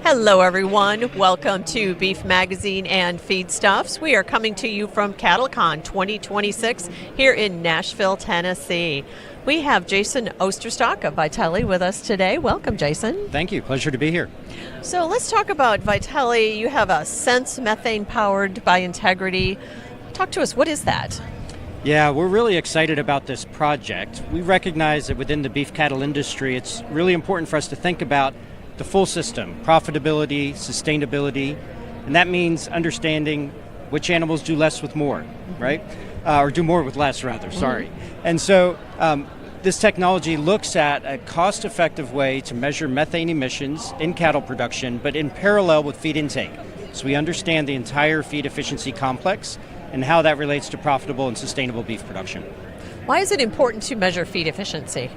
Hello everyone, welcome to Beef Magazine and Feedstuffs. We are coming to you from CattleCon 2026 here in Nashville, Tennessee. We have Jason Osterstock of Vytelle with us today. Welcome, Jason. Thank you, pleasure to be here. So let's talk about Vytelle. You have a SENS Methane Powered by Integrity. Talk to us, what is that? Yeah, we're really excited about this project. We recognize that within the beef cattle industry, it's really important for us to think about the full system, profitability, sustainability, and that means understanding which animals do less with more, right? Or do more with less, rather, sorry. And so this technology looks at a cost-effective way to measure methane emissions in cattle production, but in parallel with feed intake. So we understand the entire feed efficiency complex and how that relates to profitable and sustainable beef production. Why is it important to measure feed efficiency?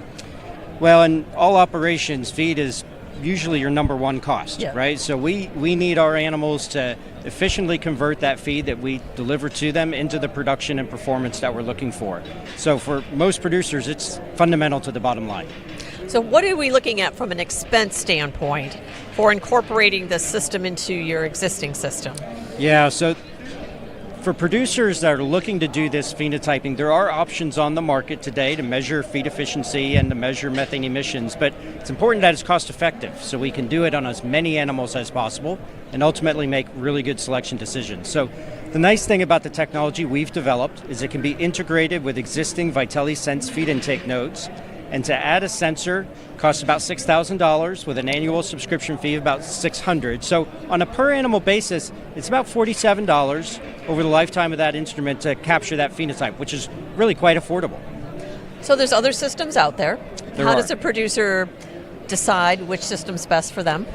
Well, in all operations, feed is usually your number one cost, Yeah. right? So we need our animals to efficiently convert that feed that we deliver to them into the production and performance that we're looking for. So for most producers, it's fundamental to the bottom line. So what are we looking at from an expense standpoint for incorporating this system into your existing system? Yeah, so for producers that are looking to do this phenotyping, there are options on the market today to measure feed efficiency and to measure methane emissions, but it's important that it's cost effective so we can do it on as many animals as possible and ultimately make really good selection decisions. So the nice thing about the technology we've developed is it can be integrated with existing Vytelle SENS feed intake nodes, and to add a sensor costs about $6,000 with an annual subscription fee of about $600. So on a per animal basis, it's about $47 over the lifetime of that instrument to capture that phenotype, which is really quite affordable. So there's other systems out there. There How are. does a producer decide which system's best for them?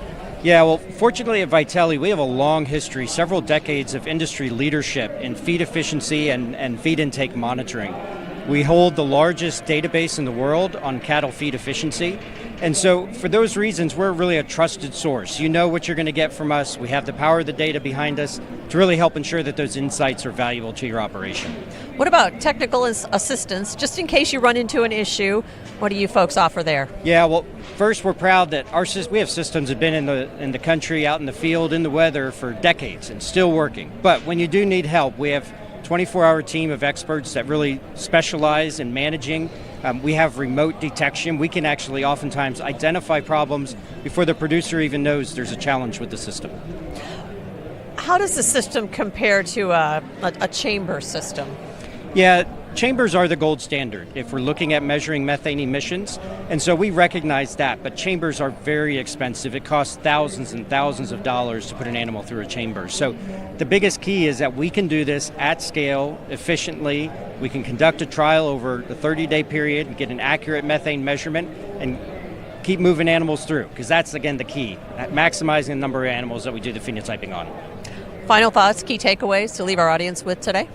Yeah, well, fortunately at Vytelle, we have a long history, several decades of industry leadership in feed efficiency and feed intake monitoring. We hold the largest database in the world on cattle feed efficiency. And so for those reasons, we're really a trusted source. You know what you're going to get from us. We have the power of the data behind us to really help ensure that those insights are valuable to your operation. What about technical assistance, just in case you run into an issue? What do you folks offer there? Yeah, well, first we're proud that we have systems that have been in the country, out in the field, in the weather for decades and still working. But when you do need help, we have a 24-hour team of experts that really specialize in managing. We have remote detection. We can actually oftentimes identify problems before the producer even knows there's a challenge with the system. How does the system compare to a chamber system? Yeah, chambers are the gold standard if we're looking at measuring methane emissions, and so we recognize that, but chambers are very expensive. It costs thousands and thousands of dollars to put an animal through a chamber. So the biggest key is that we can do this at scale, efficiently. We can conduct a trial over the 30-day period and get an accurate methane measurement and keep moving animals through, because that's, again, the key, maximizing the number of animals that we do the phenotyping on. Final thoughts, key takeaways to leave our audience with today?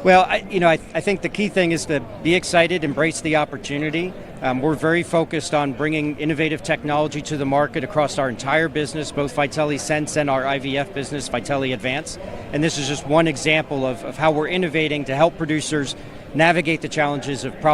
Well, I think the key thing is to be excited, embrace the opportunity. We're very focused on bringing innovative technology to the market across our entire business, both Vytelle SENS and our IVF business, Vytelle Advance. And this is just one example of how we're innovating to help producers navigate the challenges of profitability